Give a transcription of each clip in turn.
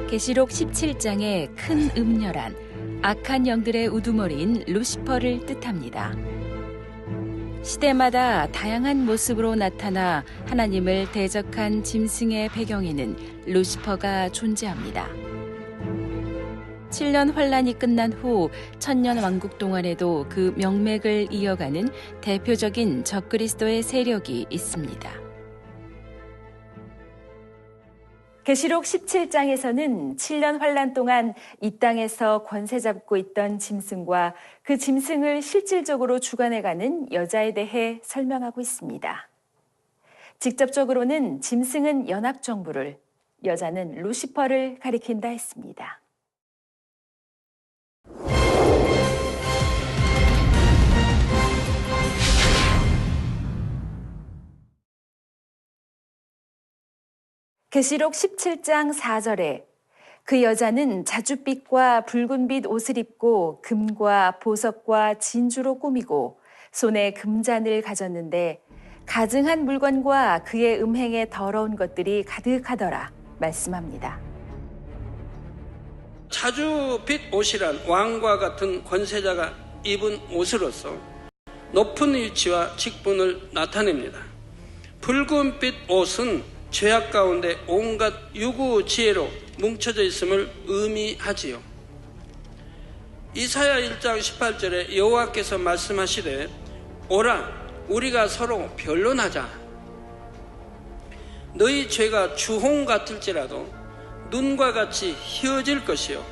계시록 17장의 큰 음녀란 악한 영들의 우두머리인 루시퍼를 뜻합니다. 시대마다 다양한 모습으로 나타나 하나님을 대적한 짐승의 배경에는 루시퍼가 존재합니다. 7년 환란이 끝난 후 천년 왕국 동안에도 그 명맥을 이어가는 대표적인 적그리스도의 세력이 있습니다. 계시록 17장에서는 7년 환란 동안 이 땅에서 권세 잡고 있던 짐승과 그 짐승을 실질적으로 주관해가는 여자에 대해 설명하고 있습니다. 직접적으로는 짐승은 연합정부를, 여자는 루시퍼를 가리킨다 했습니다. 계시록 17장 4절에 그 여자는 자줏빛과 붉은빛 옷을 입고 금과 보석과 진주로 꾸미고 손에 금잔을 가졌는데 가증한 물건과 그의 음행에 더러운 것들이 가득하더라 말씀합니다. 자줏빛 옷이란 왕과 같은 권세자가 입은 옷으로서 높은 위치와 직분을 나타냅니다. 붉은빛 옷은 죄악 가운데 온갖 유구 지혜로 뭉쳐져 있음을 의미하지요. 이사야 1장 18절에 여호와께서 말씀하시되 오라 우리가 서로 변론하자. 너희 죄가 주홍 같을지라도 눈과 같이 희어질 것이요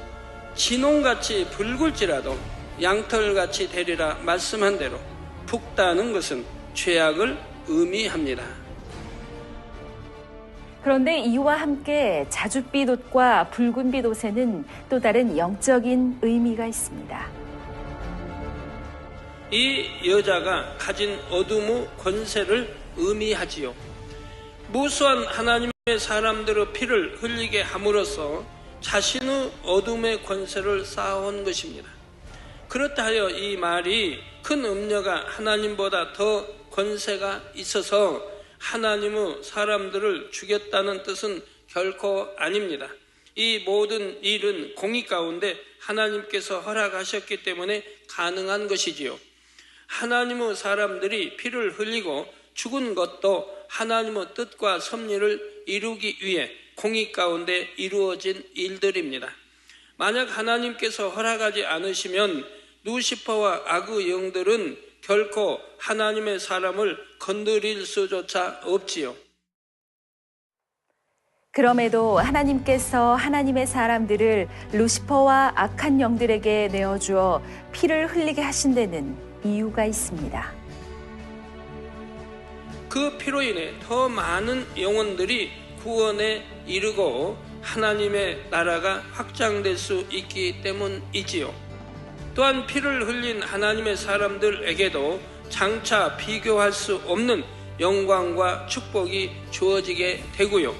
진홍같이 붉을지라도 양털같이 되리라 말씀한 대로 붉다는 것은 죄악을 의미합니다. 그런데 이와 함께 자줏빛 옷과 붉은빛 옷에는 또 다른 영적인 의미가 있습니다. 이 여자가 가진 어둠의 권세를 의미하지요. 무수한 하나님의 사람들의 피를 흘리게 함으로써 자신의 어둠의 권세를 쌓아온 것입니다. 그렇다 하여 이 말이 큰 음녀가 하나님보다 더 권세가 있어서 하나님의 사람들을 죽였다는 뜻은 결코 아닙니다. 이 모든 일은 공의 가운데 하나님께서 허락하셨기 때문에 가능한 것이지요. 하나님의 사람들이 피를 흘리고 죽은 것도 하나님의 뜻과 섭리를 이루기 위해 공의 가운데 이루어진 일들입니다. 만약 하나님께서 허락하지 않으시면 루시퍼와 악의 영들은 결코 하나님의 사람을 건드릴 수조차 없지요. 그럼에도 하나님께서 하나님의 사람들을 루시퍼와 악한 영들에게 내어주어 피를 흘리게 하신 데는 이유가 있습니다. 그 피로 인해 더 많은 영혼들이 구원에 이르고 하나님의 나라가 확장될 수 있기 때문이지요. 또한 피를 흘린 하나님의 사람들에게도 장차 비교할 수 없는 영광과 축복이 주어지게 되고요.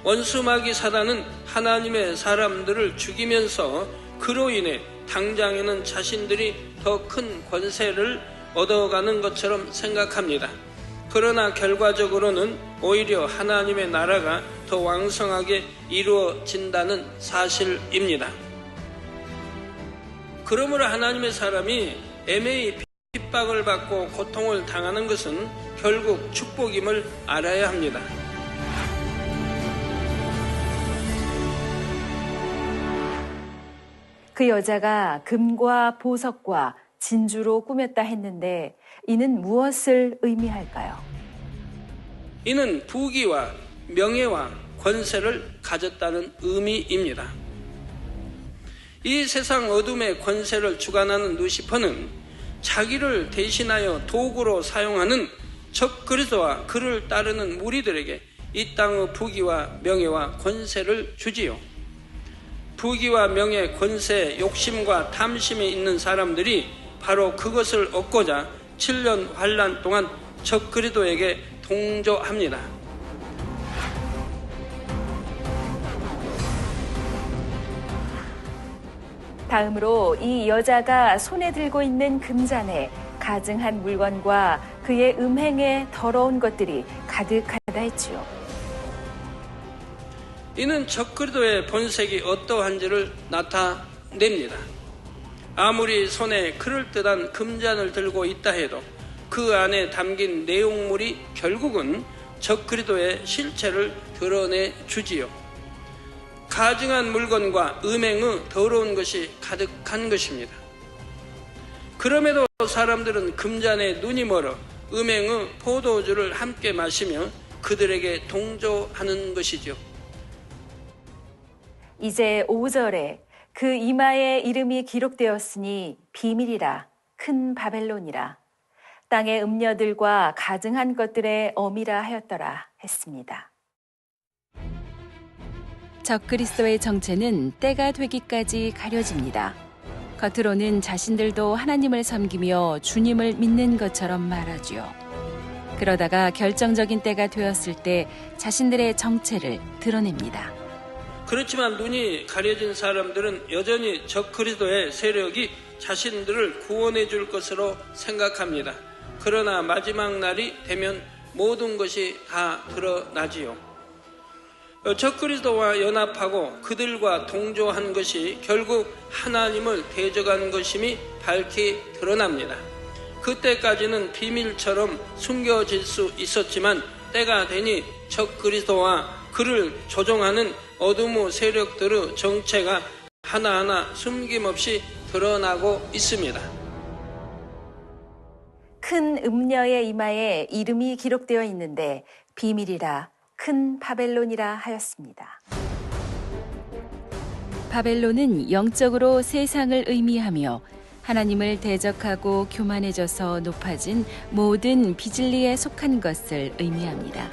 원수 마귀 사단은 하나님의 사람들을 죽이면서 그로 인해 당장에는 자신들이 더 큰 권세를 얻어가는 것처럼 생각합니다. 그러나 결과적으로는 오히려 하나님의 나라가 더 왕성하게 이루어진다는 사실입니다. 그러므로 하나님의 사람이 애매히 핍박을 받고 고통을 당하는 것은 결국 축복임을 알아야 합니다. 그 여자가 금과 보석과 진주로 꾸몄다 했는데 이는 무엇을 의미할까요? 이는 부귀와 명예와 권세를 가졌다는 의미입니다. 이 세상 어둠의 권세를 주관하는 루시퍼는 자기를 대신하여 도구로 사용하는 적그리스도와 그를 따르는 무리들에게 이 땅의 부귀와 명예와 권세를 주지요. 부귀와 명예, 권세, 욕심과 탐심이 있는 사람들이 바로 그것을 얻고자 7년 환란 동안 적그리스도에게 동조합니다. 다음으로 이 여자가 손에 들고 있는 금잔에 가증한 물건과 그의 음행에 더러운 것들이 가득하다 했지요. 이는 적그리스도의 본색이 어떠한지를 나타냅니다. 아무리 손에 그럴듯한 금잔을 들고 있다 해도 그 안에 담긴 내용물이 결국은 적그리스도의 실체를 드러내주지요. 가증한 물건과 음행의 더러운 것이 가득한 것입니다. 그럼에도 사람들은 금잔에 눈이 멀어 음행의 포도주를 함께 마시며 그들에게 동조하는 것이죠. 이제 5절에 그 이마에 이름이 기록되었으니 비밀이라 큰 바벨론이라 땅의 음녀들과 가증한 것들의 어미라 하였더라 했습니다. 적그리스도의 정체는 때가 되기까지 가려집니다. 겉으로는 자신들도 하나님을 섬기며 주님을 믿는 것처럼 말하죠. 그러다가 결정적인 때가 되었을 때 자신들의 정체를 드러냅니다. 그렇지만 눈이 가려진 사람들은 여전히 적그리스도의 세력이 자신들을 구원해 줄 것으로 생각합니다. 그러나 마지막 날이 되면 모든 것이 다 드러나지요. 적그리스도와 연합하고 그들과 동조한 것이 결국 하나님을 대적한 것임이 밝히 드러납니다. 그때까지는 비밀처럼 숨겨질 수 있었지만 때가 되니 적그리스도와 그를 조종하는 어둠의 세력들의 정체가 하나하나 숨김없이 드러나고 있습니다. 큰 음녀의 이마에 이름이 기록되어 있는데 비밀이라 큰 바벨론이라 하였습니다. 바벨론은 영적으로 세상을 의미하며 하나님을 대적하고 교만해져서 높아진 모든 비진리에 속한 것을 의미합니다.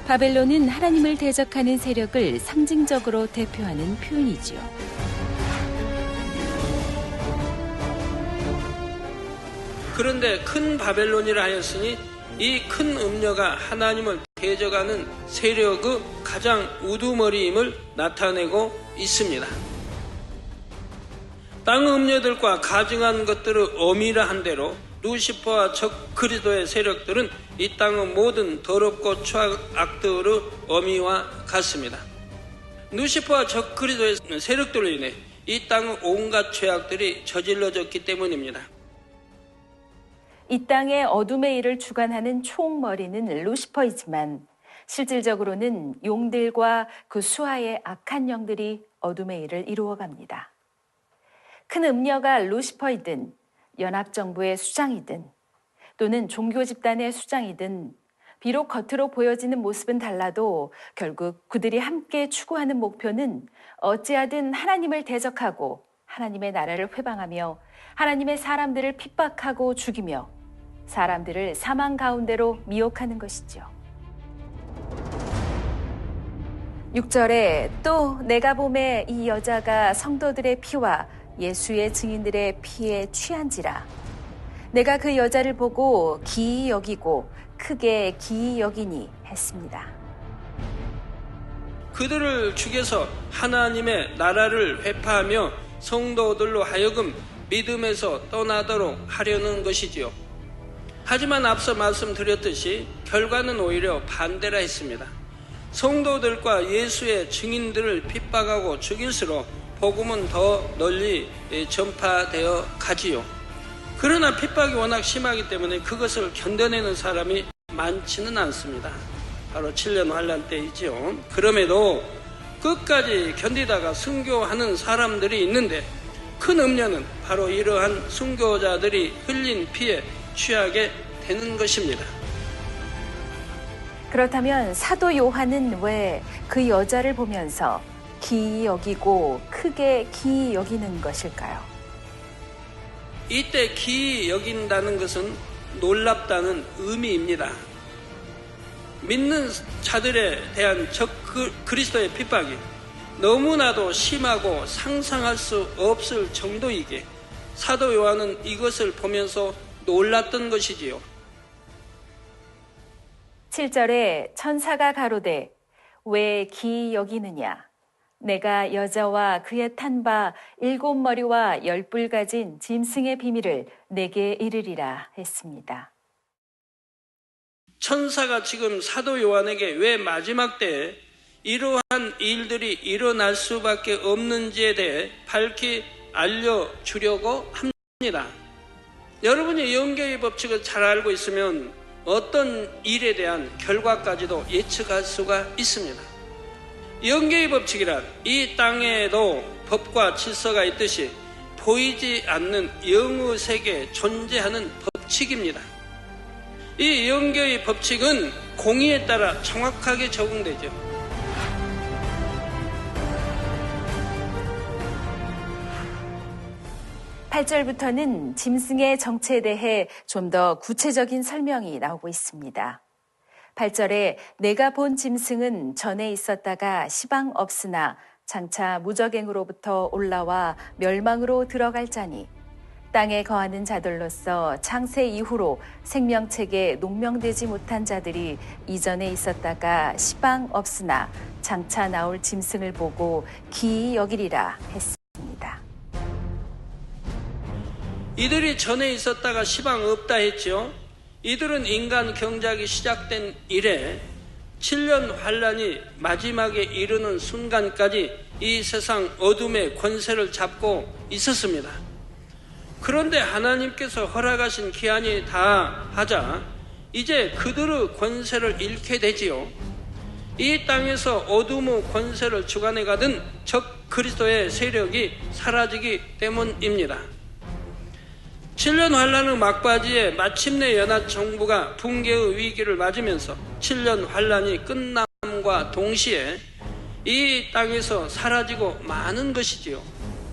바벨론은 하나님을 대적하는 세력을 상징적으로 대표하는 표현이지요. 그런데 큰 바벨론이라 하였으니 이 큰 음녀가 하나님을 대적하는 세력의 가장 우두머리임을 나타내고 있습니다. 땅의 음녀들과 가증한 것들의 어미라 한 대로 루시퍼와 적그리스도의 세력들은 이 땅의 모든 더럽고 추악 악들의 어미와 같습니다. 루시퍼와 적그리스도의 세력들로 인해 이 땅의 온갖 죄악들이 저질러졌기 때문입니다. 이 땅의 어둠의 일을 주관하는 총머리는 루시퍼이지만 실질적으로는 용들과 그 수하의 악한 영들이 어둠의 일을 이루어갑니다. 큰 음녀가 루시퍼이든 연합정부의 수장이든 또는 종교 집단의 수장이든 비록 겉으로 보여지는 모습은 달라도 결국 그들이 함께 추구하는 목표는 어찌하든 하나님을 대적하고 하나님의 나라를 회방하며 하나님의 사람들을 핍박하고 죽이며 사람들을 사망 가운데로 미혹하는 것이죠. 6절에 또 내가 보매 이 여자가 성도들의 피와 예수의 증인들의 피에 취한지라. 내가 그 여자를 보고 기이 여기고 크게 기이 여기니 했습니다. 그들을 죽여서 하나님의 나라를 회파하며 성도들로 하여금 믿음에서 떠나도록 하려는 것이지요. 하지만 앞서 말씀드렸듯이 결과는 오히려 반대라 했습니다. 성도들과 예수의 증인들을 핍박하고 죽일수록 복음은 더 널리 전파되어 가지요. 그러나 핍박이 워낙 심하기 때문에 그것을 견뎌내는 사람이 많지는 않습니다. 바로 7년 환란 때이지요. 그럼에도 끝까지 견디다가 순교하는 사람들이 있는데 큰 음료는 바로 이러한 순교자들이 흘린 피에 취하게 되는 것입니다. 그렇다면 사도 요한은 왜 그 여자를 보면서 기이 여기고 크게 기이 여기는 것일까요? 이때 기이 여긴다는 것은 놀랍다는 의미입니다. 믿는 자들에 대한 그리스도의 핍박이 너무나도 심하고 상상할 수 없을 정도이기에 사도 요한은 이것을 보면서 놀랐던 것이지요. 7절에 천사가 가로되 왜 기이 여기느냐? 내가 여자와 그의 탄 바 7머리와 10뿔 가진 짐승의 비밀을 내게 이르리라 했습니다. 천사가 지금 사도 요한에게 왜 마지막 때에 이러한 일들이 일어날 수밖에 없는지에 대해 밝히 알려주려고 합니다. 여러분이 영계의 법칙을 잘 알고 있으면 어떤 일에 대한 결과까지도 예측할 수가 있습니다. 영계의 법칙이란 이 땅에도 법과 질서가 있듯이 보이지 않는 영의 세계에 존재하는 법칙입니다. 이 영계의 법칙은 공의에 따라 정확하게 적용되죠. 8절부터는 짐승의 정체에 대해 좀 더 구체적인 설명이 나오고 있습니다. 8절에 내가 본 짐승은 전에 있었다가 시방 없으나 장차 무적행으로부터 올라와 멸망으로 들어갈 자니 땅에 거하는 자들로서 창세 이후로 생명책에 농명되지 못한 자들이 이전에 있었다가 시방 없으나 장차 나올 짐승을 보고 기이 여기리라 했습니다. 이들이 전에 있었다가 시방 없다 했죠. 이들은 인간 경작이 시작된 이래 7년 환란이 마지막에 이르는 순간까지 이 세상 어둠의 권세를 잡고 있었습니다. 그런데 하나님께서 허락하신 기한이 다하자 이제 그들의 권세를 잃게 되지요. 이 땅에서 어둠의 권세를 주관해 가던 적 그리스도의 세력이 사라지기 때문입니다. 7년 환란의 막바지에 마침내 연합 정부가 붕괴의 위기를 맞으면서 7년 환란이 끝남과 동시에 이 땅에서 사라지고 마는 것이지요.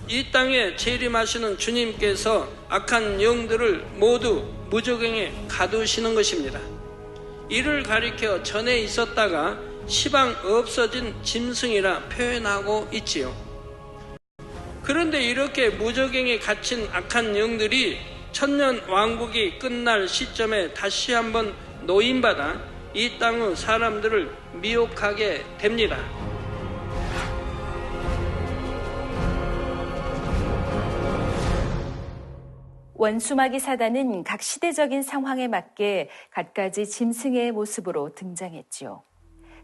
이 땅에 재림하시는 주님께서 악한 영들을 모두 무적행에 가두시는 것입니다. 이를 가리켜 전에 있었다가 시방 없어진 짐승이라 표현하고 있지요. 그런데 이렇게 무적행에 갇힌 악한 영들이 천년 왕국이 끝날 시점에 다시 한번 노임받아 이 땅의 사람들을 미혹하게 됩니다. 원수마귀 사단은 각 시대적인 상황에 맞게 갖가지 짐승의 모습으로 등장했지요.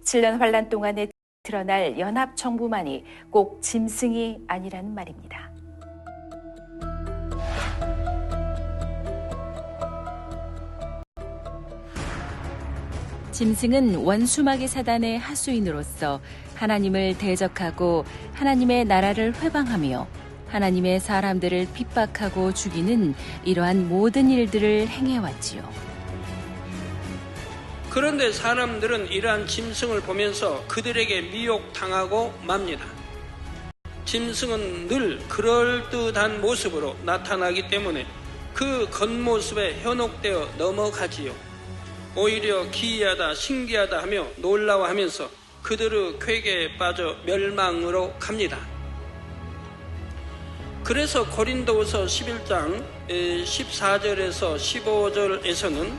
7년 환란 동안에 드러날 연합 정부만이 꼭 짐승이 아니라는 말입니다. 짐승은 원수마귀 사단의 하수인으로서 하나님을 대적하고 하나님의 나라를 회방하며 하나님의 사람들을 핍박하고 죽이는 이러한 모든 일들을 행해왔지요. 그런데 사람들은 이러한 짐승을 보면서 그들에게 미혹당하고 맙니다. 짐승은 늘 그럴듯한 모습으로 나타나기 때문에 그 겉모습에 현혹되어 넘어가지요. 오히려 기이하다 신기하다 하며 놀라워하면서 그들의 쾌계에 빠져 멸망으로 갑니다. 그래서 고린도후서 11장 14절에서 15절에서는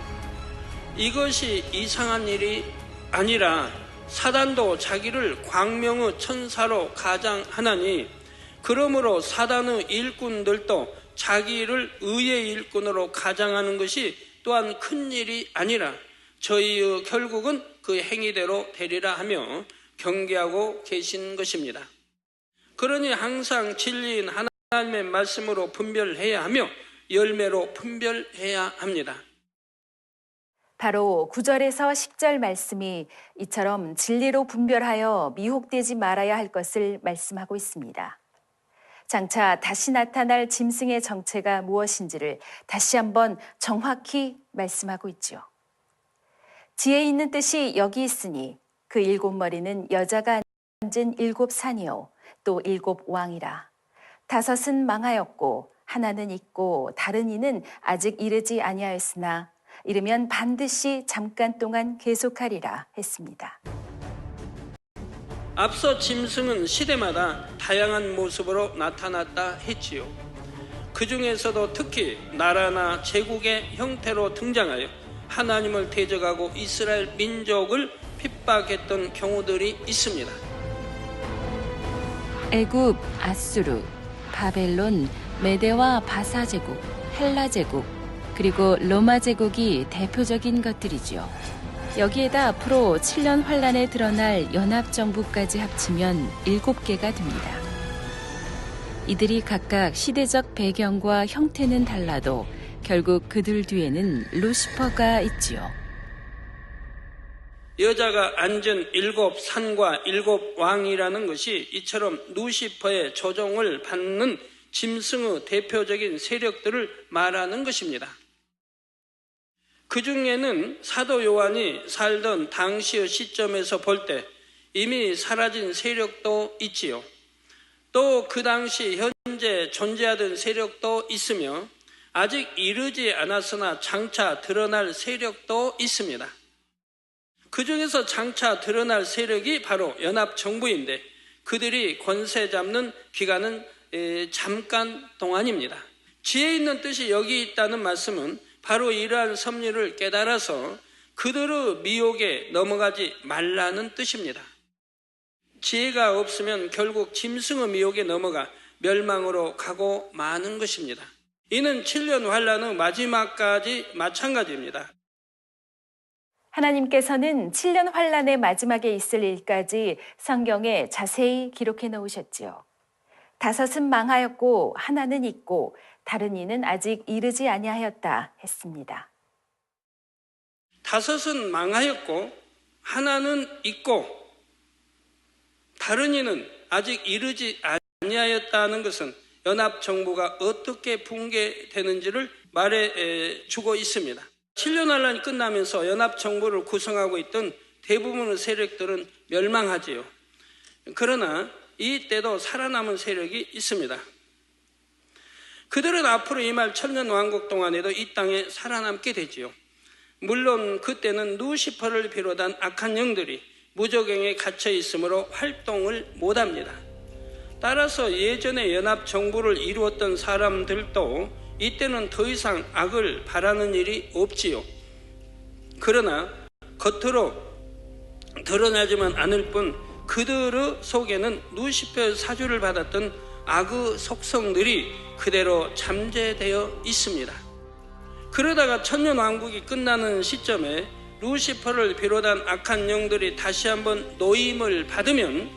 이것이 이상한 일이 아니라 사단도 자기를 광명의 천사로 가장하나니 그러므로 사단의 일꾼들도 자기를 의의 일꾼으로 가장하는 것이 또한 큰 일이 아니라 저희의 결국은 그 행위대로 되리라 하며 경계하고 계신 것입니다. 그러니 항상 진리인 하나님의 말씀으로 분별해야 하며 열매로 분별해야 합니다. 바로 9절에서 10절 말씀이 이처럼 진리로 분별하여 미혹되지 말아야 할 것을 말씀하고 있습니다. 장차 다시 나타날 짐승의 정체가 무엇인지를 다시 한번 정확히 말씀하고 있지요. 지혜 있는 뜻이 여기 있으니 그 7머리는 여자가 앉은 7산이요 또 7왕이라. 5은 망하였고 하나는 있고 다른 이는 아직 이르지 아니하였으나 이르면 반드시 잠깐 동안 계속하리라 했습니다. 앞서 짐승은 시대마다 다양한 모습으로 나타났다 했지요. 그 중에서도 특히 나라나 제국의 형태로 등장하여 하나님을 대적하고 이스라엘 민족을 핍박했던 경우들이 있습니다. 애굽, 아수르, 바벨론, 메대와 바사 제국, 헬라 제국, 그리고 로마 제국이 대표적인 것들이지요. 여기에다 앞으로 7년 환란에 드러날 연합정부까지 합치면 7개가 됩니다. 이들이 각각 시대적 배경과 형태는 달라도 결국 그들 뒤에는 루시퍼가 있지요. 여자가 앉은 7산과 7왕이라는 것이 이처럼 루시퍼의 조종을 받는 짐승의 대표적인 세력들을 말하는 것입니다. 그 중에는 사도 요한이 살던 당시의 시점에서 볼 때 이미 사라진 세력도 있지요. 또 그 당시 현재 존재하던 세력도 있으며 아직 이르지 않았으나 장차 드러날 세력도 있습니다. 그 중에서 장차 드러날 세력이 바로 연합정부인데 그들이 권세 잡는 기간은 잠깐 동안입니다. 지혜 있는 뜻이 여기 있다는 말씀은 바로 이러한 섭리를 깨달아서 그들의 미혹에 넘어가지 말라는 뜻입니다. 지혜가 없으면 결국 짐승의 미혹에 넘어가 멸망으로 가고 마는 것입니다. 이는 7년 환란의 마지막까지 마찬가지입니다. 하나님께서는 7년 환란의 마지막에 있을 일까지 성경에 자세히 기록해 놓으셨지요. 5은 망하였고 하나는 있고 다른 이는 아직 이르지 아니하였다 했습니다. 5은 망하였고 하나는 있고 다른 이는 아직 이르지 아니하였다는 것은 연합정부가 어떻게 붕괴되는지를 말해주고 있습니다. 7년 환란이 끝나면서 연합정부를 구성하고 있던 대부분의 세력들은 멸망하지요. 그러나 이때도 살아남은 세력이 있습니다. 그들은 앞으로 임할 천년왕국 동안에도 이 땅에 살아남게 되지요. 물론 그때는 루시퍼를 비롯한 악한 영들이 무저갱에 갇혀 있으므로 활동을 못합니다. 따라서 예전에 연합정부를 이루었던 사람들도 이때는 더 이상 악을 바라는 일이 없지요. 그러나 겉으로 드러나지만 않을 뿐 그들의 속에는 루시퍼의 사주를 받았던 악의 속성들이 그대로 잠재되어 있습니다. 그러다가 천년왕국이 끝나는 시점에 루시퍼를 비롯한 악한 영들이 다시 한번 노임을 받으면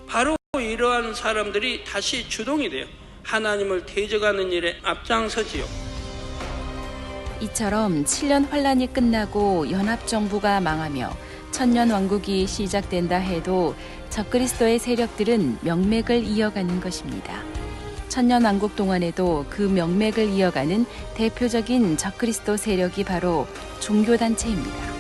바로 이러한 사람들이 다시 주동이 돼요. 하나님을 대적하는 일에 앞장서지요. 이처럼 7년 환란이 끝나고 연합정부가 망하며 천년왕국이 시작된다 해도 적그리스도의 세력들은 명맥을 이어가는 것입니다. 천년왕국 동안에도 그 명맥을 이어가는 대표적인 적그리스도 세력이 바로 종교단체입니다.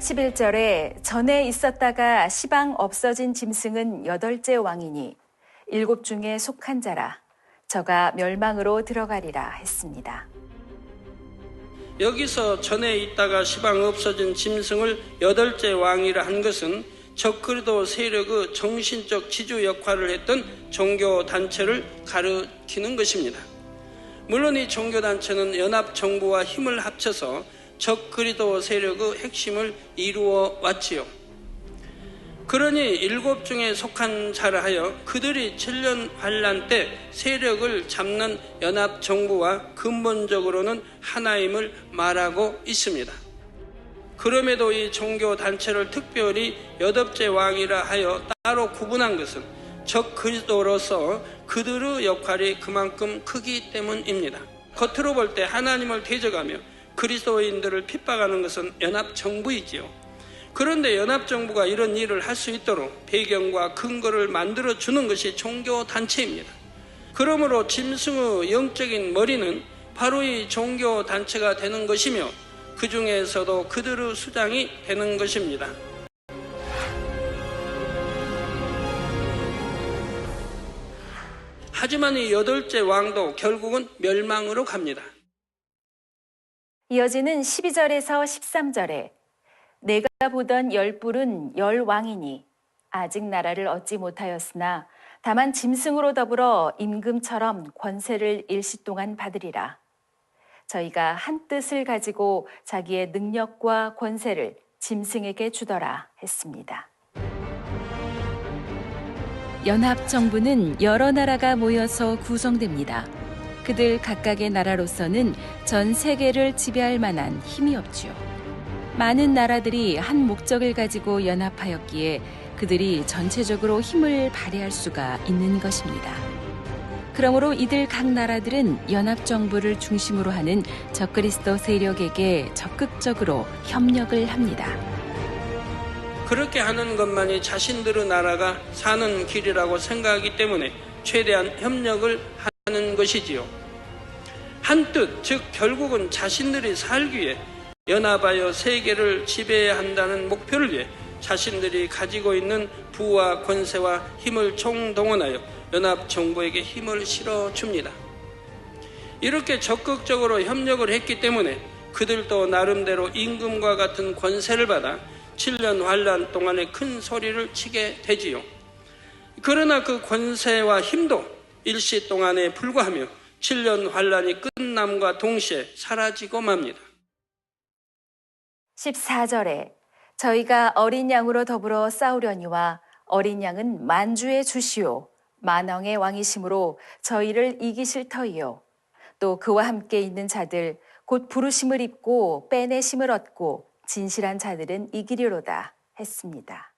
11절에 전에 있었다가 시방 없어진 짐승은 8째 왕이니 7 중에 속한 자라 저가 멸망으로 들어가리라 했습니다. 여기서 전에 있다가 시방 없어진 짐승을 8째 왕이라 한 것은 적그리스도 세력의 정신적 지주 역할을 했던 종교단체를 가리키는 것입니다. 물론 이 종교단체는 연합정부와 힘을 합쳐서 적그리스도 세력의 핵심을 이루어 왔지요. 그러니 7 중에 속한 자라 하여 그들이 7년 환란 때 세력을 잡는 연합정부와 근본적으로는 하나임을 말하고 있습니다. 그럼에도 이 종교단체를 특별히 8째 왕이라 하여 따로 구분한 것은 적그리스도로서 그들의 역할이 그만큼 크기 때문입니다. 겉으로 볼 때 하나님을 대적하며 그리스도인들을 핍박하는 것은 연합정부이지요. 그런데 연합정부가 이런 일을 할 수 있도록 배경과 근거를 만들어주는 것이 종교단체입니다. 그러므로 짐승의 영적인 머리는 바로 이 종교단체가 되는 것이며 그 중에서도 그들의 수장이 되는 것입니다. 하지만 이 8째 왕도 결국은 멸망으로 갑니다. 이어지는 12절에서 13절에 내가 보던 10뿔은 10왕이니 아직 나라를 얻지 못하였으나 다만 짐승으로 더불어 임금처럼 권세를 일시 동안 받으리라. 저희가 한 뜻을 가지고 자기의 능력과 권세를 짐승에게 주더라 했습니다. 연합정부는 여러 나라가 모여서 구성됩니다. 그들 각각의 나라로서는 전 세계를 지배할 만한 힘이 없지요. 많은 나라들이 한 목적을 가지고 연합하였기에 그들이 전체적으로 힘을 발휘할 수가 있는 것입니다. 그러므로 이들 각 나라들은 연합정부를 중심으로 하는 적그리스도 세력에게 적극적으로 협력을 합니다. 그렇게 하는 것만이 자신들의 나라가 사는 길이라고 생각하기 때문에 최대한 협력을 하는 것이지요. 한뜻, 즉 결국은 자신들이 살기 위해 연합하여 세계를 지배해야 한다는 목표를 위해 자신들이 가지고 있는 부와 권세와 힘을 총동원하여 연합정부에게 힘을 실어줍니다. 이렇게 적극적으로 협력을 했기 때문에 그들도 나름대로 임금과 같은 권세를 받아 7년 환란 동안에 큰 소리를 치게 되지요. 그러나 그 권세와 힘도 일시 동안에 불과하며 7년 환란이 끝남과 동시에 사라지고 맙니다. 14절에 저희가 어린 양으로 더불어 싸우려니와 어린 양은 만주의 주시오 만왕의 왕이심으로 저희를 이기실 터이요 또 그와 함께 있는 자들 곧 부르심을 입고 빼내심을 얻고 진실한 자들은 이기리로다 했습니다.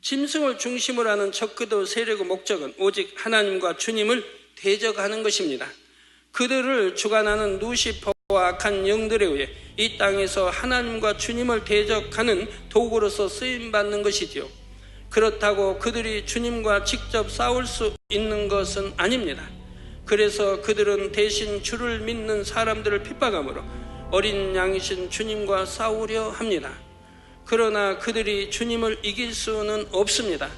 짐승을 중심으로 하는 적그리스도 세력의 목적은 오직 하나님과 주님을 대적하는 것입니다. 그들을 주관하는 루시퍼와 악한 영들에 의해 이 땅에서 하나님과 주님을 대적하는 도구로서 쓰임받는 것이지요. 그렇다고 그들이 주님과 직접 싸울 수 있는 것은 아닙니다. 그래서 그들은 대신 주를 믿는 사람들을 핍박함으로 어린 양이신 주님과 싸우려 합니다. 그러나 그들이 주님을 이길 수는 없습니다.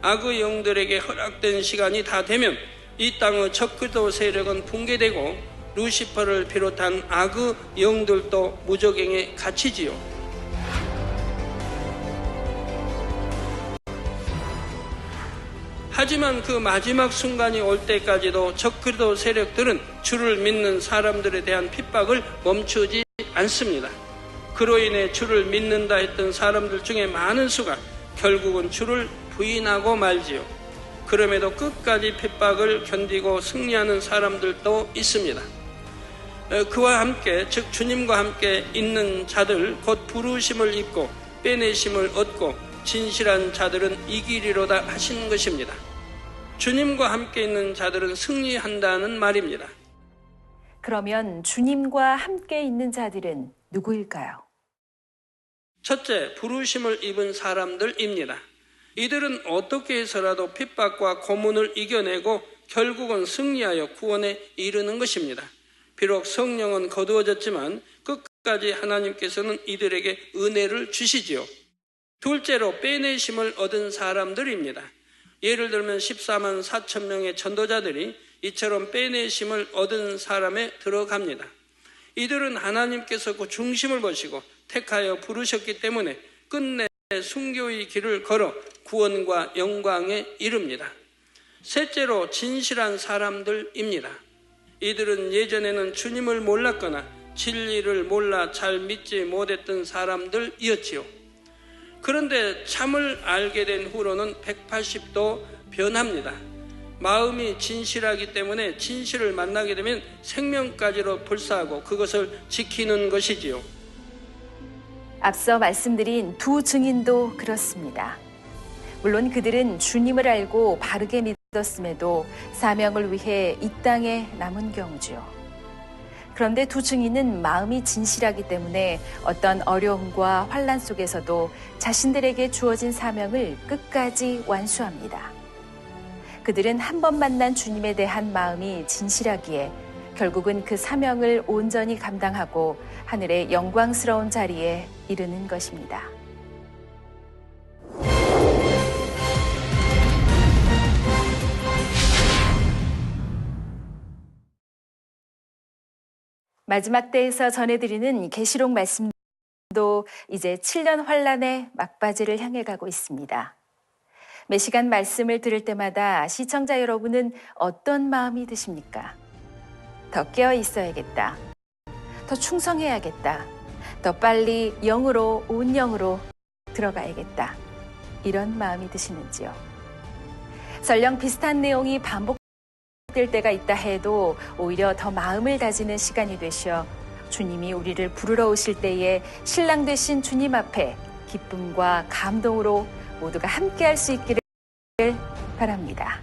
악의 영들에게 허락된 시간이 다 되면 이 땅의 적그리스도 세력은 붕괴되고 루시퍼를 비롯한 악의 영들도 무저갱에 갇히지요. 하지만 그 마지막 순간이 올 때까지도 적그리스도 세력들은 주를 믿는 사람들에 대한 핍박을 멈추지 않습니다. 그로 인해 주를 믿는다 했던 사람들 중에 많은 수가 결국은 주를 부인하고 말지요. 그럼에도 끝까지 핍박을 견디고 승리하는 사람들도 있습니다. 그와 함께 즉 주님과 함께 있는 자들 곧 부르심을 입고 빼내심을 얻고 진실한 자들은 이기리로다 하신 것입니다. 주님과 함께 있는 자들은 승리한다는 말입니다. 그러면 주님과 함께 있는 자들은 누구일까요? 첫째, 부르심을 입은 사람들입니다. 이들은 어떻게 해서라도 핍박과 고문을 이겨내고 결국은 승리하여 구원에 이르는 것입니다. 비록 성령은 거두어졌지만 끝까지 하나님께서는 이들에게 은혜를 주시지요. 둘째로 빼내심을 얻은 사람들입니다. 예를 들면 14만 4천 명의 전도자들이 이처럼 빼내심을 얻은 사람에 들어갑니다. 이들은 하나님께서 그 중심을 보시고 택하여 부르셨기 때문에 끝내 순교의 길을 걸어 구원과 영광에 이릅니다. 셋째로 진실한 사람들입니다. 이들은 예전에는 주님을 몰랐거나 진리를 몰라 잘 믿지 못했던 사람들이었지요. 그런데 참을 알게 된 후로는 180도 변합니다. 마음이 진실하기 때문에 진실을 만나게 되면 생명까지로 불사하고 그것을 지키는 것이지요. 앞서 말씀드린 두 증인도 그렇습니다. 물론 그들은 주님을 알고 바르게 믿었음에도 사명을 위해 이 땅에 남은 경우지요. 그런데 두 증인은 마음이 진실하기 때문에 어떤 어려움과 환난 속에서도 자신들에게 주어진 사명을 끝까지 완수합니다. 그들은 한 번 만난 주님에 대한 마음이 진실하기에 결국은 그 사명을 온전히 감당하고 하늘의 영광스러운 자리에 이르는 것입니다. 마지막 때에서 전해드리는 계시록 말씀도 이제 7년 환란의 막바지를 향해 가고 있습니다. 매 시간 말씀을 들을 때마다 시청자 여러분은 어떤 마음이 드십니까? 더 깨어 있어야겠다. 더 충성해야겠다. 더 빨리 영으로, 온 영으로 들어가야겠다. 이런 마음이 드시는지요? 설령 비슷한 내용이 반복되는 될 때가 있다 해도 오히려 더 마음을 다지는 시간이 되시어 주님이 우리를 부르러 오실 때에 신랑 되신 주님 앞에 기쁨과 감동으로 모두가 함께할 수 있기를 바랍니다.